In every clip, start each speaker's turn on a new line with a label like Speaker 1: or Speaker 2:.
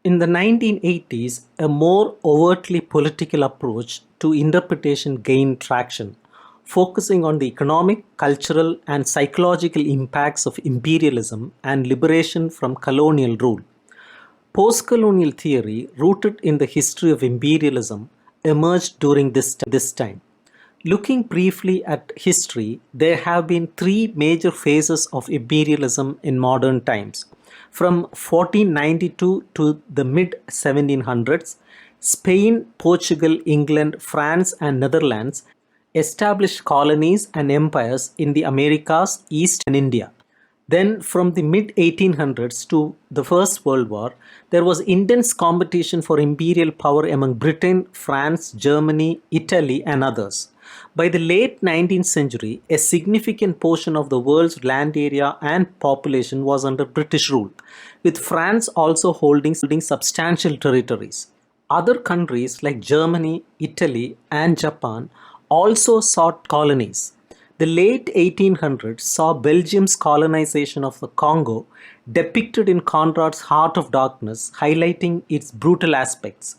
Speaker 1: In the 1980s, a more overtly political approach to interpretation gained traction, focusing on the economic, cultural, and psychological impacts of imperialism and liberation from colonial rule. Postcolonial theory, rooted in the history of imperialism, emerged during this time. Looking briefly at history, there have been three major phases of imperialism in modern times. From 1492 to the mid 1700s, Spain, Portugal, England, France, and Netherlands established colonies and empires in the Americas, East, and India. Then, from the mid 1800s to the First World War, there was intense competition for imperial power among Britain, France, Germany, Italy, and others. By the late 19th century, a significant portion of the world's land area and population was under British rule, with France also holding substantial territories. Other countries like Germany, Italy, and Japan also sought colonies. The late 1800s saw Belgium's colonization of the Congo depicted in Conrad's Heart of Darkness, highlighting its brutal aspects.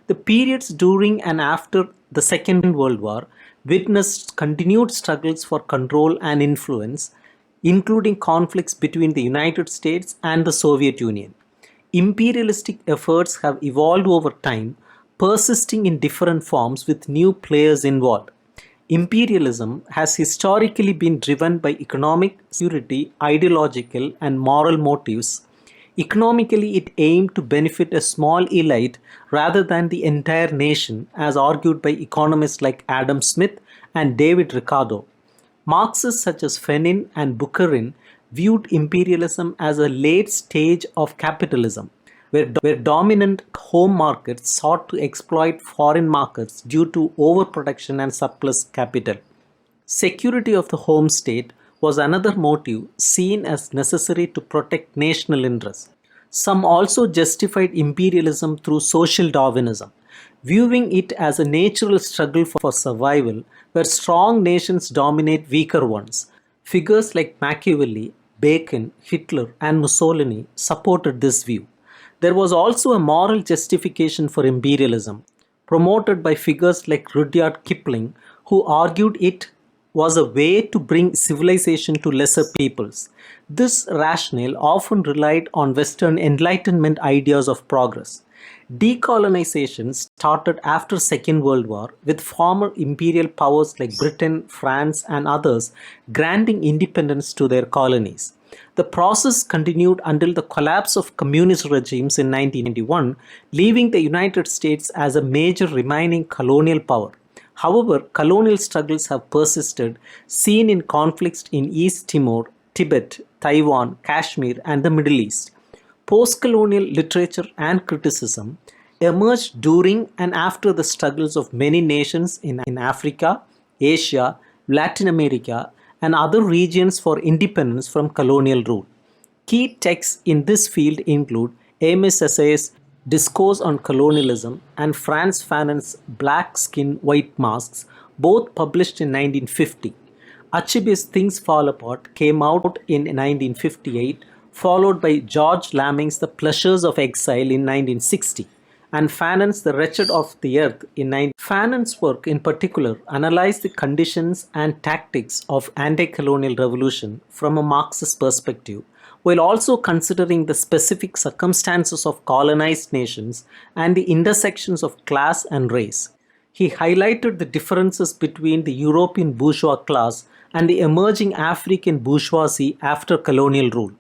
Speaker 1: The periods during and after the Second World War witnessed continued struggles for control and influence, including conflicts between the United States and the Soviet Union. Imperialistic efforts have evolved over time, persisting in different forms with new players involved. Imperialism has historically been driven by economic security, ideological, and moral motives. Economically, it aimed to benefit a small elite rather than the entire nation, as argued by economists like Adam Smith and David Ricardo. Marxists such as Fanon and Bukharin viewed imperialism as a late stage of capitalism, where dominant home markets sought to exploit foreign markets due to overproduction and surplus capital. Security of the home state was another motive seen as necessary to protect national interests. Some also justified imperialism through social Darwinism, viewing it as a natural struggle for survival where strong nations dominate weaker ones. Figures like Machiavelli, Bacon, Hitler, and Mussolini supported this view. There was also a moral justification for imperialism, promoted by figures like Rudyard Kipling, who argued it was a way to bring civilization to lesser peoples. This rationale often relied on Western Enlightenment ideas of progress. Decolonization started after Second World War, with former imperial powers like Britain, France, and others granting independence to their colonies. The process continued until the collapse of communist regimes in 1991, leaving the United States as a major remaining colonial power. However, colonial struggles have persisted, seen in conflicts in East Timor, Tibet, Taiwan, Kashmir, and the Middle East. Postcolonial literature and criticism emerged during and after the struggles of many nations in Africa, Asia, Latin America, and other regions for independence from colonial rule. Key texts in this field include Aimé César's Discourse on Colonialism and Frantz Fanon's Black Skin, White Masks, both published in 1950. Achebe's Things Fall Apart came out in 1958, followed by George Laming's The Pleasures of Exile in 1960, and Fanon's The Wretched of the Earth in 19... Fanon's work in particular analyzed the conditions and tactics of anti-colonial revolution from a Marxist perspective, while also considering the specific circumstances of colonized nations and the intersections of class and race. He highlighted the differences between the European bourgeois class and the emerging African bourgeoisie after colonial rule.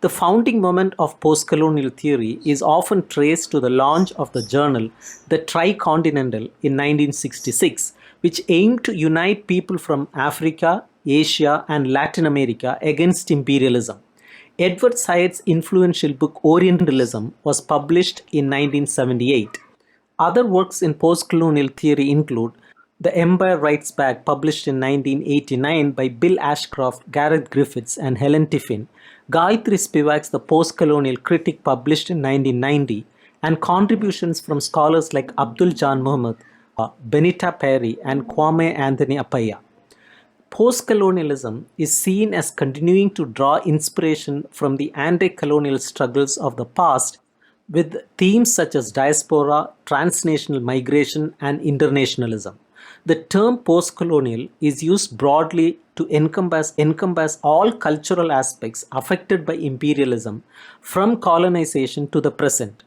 Speaker 1: The founding moment of postcolonial theory is often traced to the launch of the journal The Tricontinental in 1966, which aimed to unite people from Africa, Asia, and Latin America against imperialism. Edward Said's influential book Orientalism was published in 1978. Other works in postcolonial theory include The M.A.R Writes Back, published in 1989 by Bill Ashcroft, Gareth Griffiths, and Helen Tiffin, Gayatri Spivak's The Postcolonial Critic, published in 1990, and contributions from scholars like Abdul Jan Muhammad, Benita Perry, and Kwame Anthony Appiah. Postcolonialism is seen as continuing to draw inspiration from the anti-colonial struggles of the past, with themes such as diaspora, transnational migration, and internationalism. The term postcolonial is used broadly to encompass all cultural aspects affected by imperialism from colonization to the present,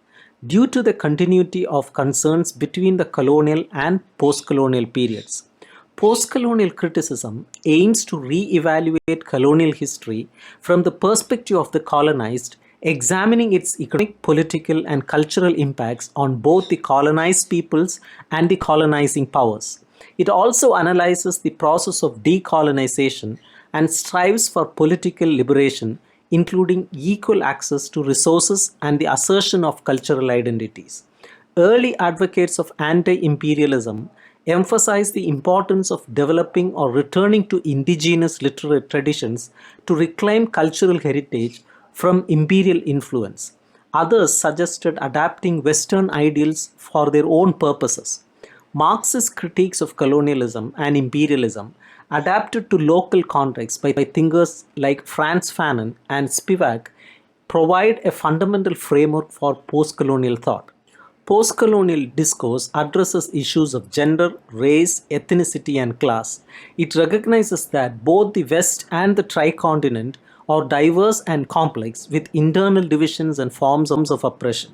Speaker 1: due to the continuity of concerns between the colonial and postcolonial periods. Postcolonial criticism aims to re-evaluate colonial history from the perspective of the colonized, examining its economic, political, and cultural impacts on both the colonized peoples and the colonizing powers. It also analyzes the process of decolonization and strives for political liberation, including equal access to resources and the assertion of cultural identities. Early advocates of anti imperialism emphasize the importance of developing or returning to indigenous literary traditions to reclaim cultural heritage from imperial influence. Others suggested adapting Western ideals for their own purposes. Marxist critiques of colonialism and imperialism, adapted to local contexts by thinkers like Franz Fanon and Spivak, provide a fundamental framework for postcolonial thought. Postcolonial discourse addresses issues of gender, race, ethnicity, and class. It recognizes that both the West and the tricontinent are diverse and complex, with internal divisions and forms of oppression.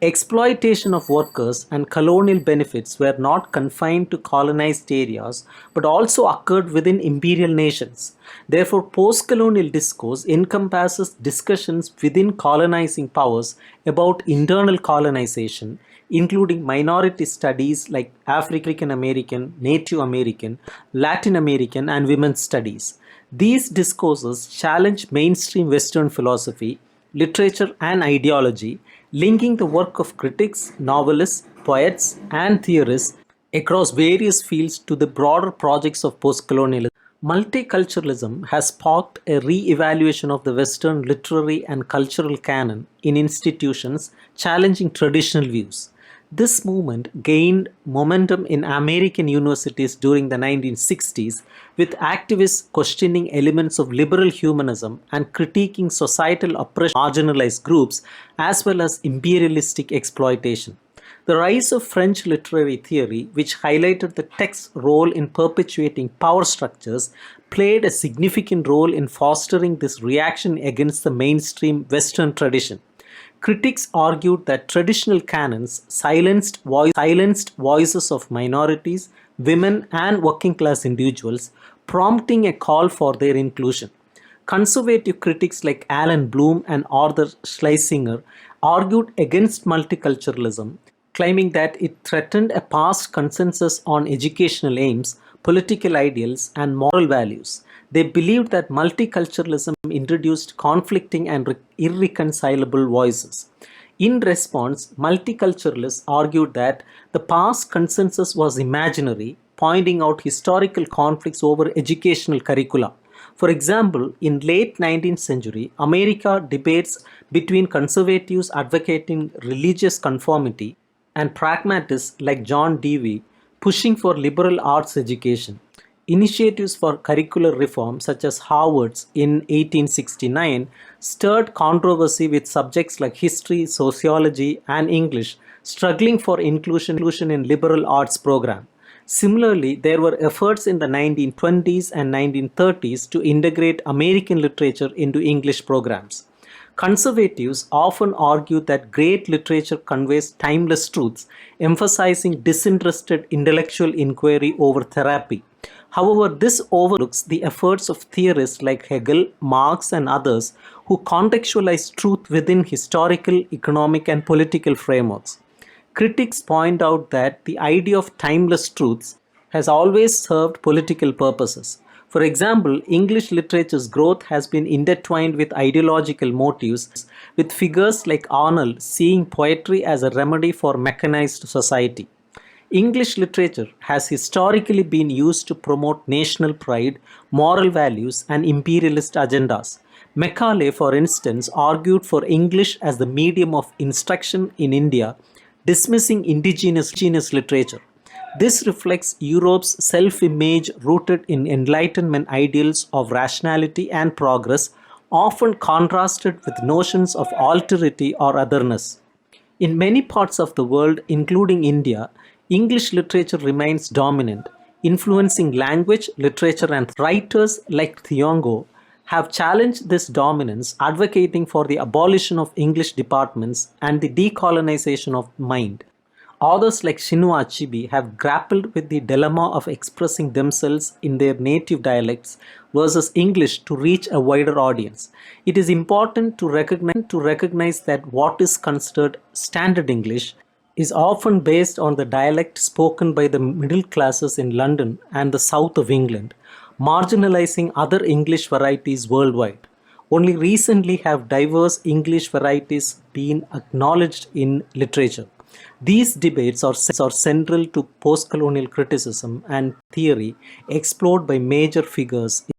Speaker 1: Exploitation of workers and colonial benefits were not confined to colonized areas but also occurred within imperial nations. Therefore, postcolonial discourse encompasses discussions within colonizing powers about internal colonization, including minority studies like African American, Native American, Latin American, and women's studies. These discourses challenge mainstream Western philosophy, literature, and ideology, linking the work of critics, novelists, poets, and theorists across various fields to the broader projects of postcolonialism. Multiculturalism has sparked a re-evaluation of the Western literary and cultural canon in institutions challenging traditional views. This movement gained momentum in American universities during the 1960s, with activists questioning elements of liberal humanism and critiquing societal oppression of marginalized groups as well as imperialistic exploitation. The rise of French literary theory, which highlighted the text's role in perpetuating power structures, played a significant role in fostering this reaction against the mainstream Western tradition. Critics argued that traditional canons silenced voices of minorities, women, and working class individuals, prompting a call for their inclusion. Conservative critics like Alan Bloom and Arthur Schlesinger argued against multiculturalism, claiming that it threatened a past consensus on educational aims, political ideals, and moral values. They believed that multiculturalism introduced conflicting and irreconcilable voices. In response, multiculturalists argued that the past consensus was imaginary, pointing out historical conflicts over educational curricula. For example, in late 19th century, America debates between conservatives advocating religious conformity and pragmatists like John Dewey pushing for liberal arts education. Initiatives for curricular reform, such as Harvard's in 1869, stirred controversy with subjects like history, sociology, and English struggling for inclusion in liberal arts program. Similarly, there were efforts in the 1920s and 1930s to integrate American literature into English programs. Conservatives often argue that great literature conveys timeless truths, emphasizing disinterested intellectual inquiry over therapy. However, this overlooks the efforts of theorists like Hegel, Marx, and others who contextualize truth within historical, economic, and political frameworks. Critics point out that the idea of timeless truths has always served political purposes. For example, English literature's growth has been intertwined with ideological motives, with figures like Arnold seeing poetry as a remedy for mechanized society. English literature has historically been used to promote national pride, moral values, and imperialist agendas. Macaulay, for instance, argued for English as the medium of instruction in India, dismissing indigenous literature. This reflects Europe's self-image rooted in Enlightenment ideals of rationality and progress, often contrasted with notions of alterity or otherness. In many parts of the world, including India, English literature remains dominant, influencing language, literature, and writers like Thiongo have challenged this dominance, advocating for the abolition of English departments and the decolonization of mind. Authors like Chinua Achebe have grappled with the dilemma of expressing themselves in their native dialects versus English to reach a wider audience. It is important to recognize that what is considered standard English is often based on the dialect spoken by the middle classes in London and the south of England, marginalizing other English varieties worldwide. Only recently have diverse English varieties been acknowledged in literature. These debates are central to postcolonial criticism and theory explored by major figures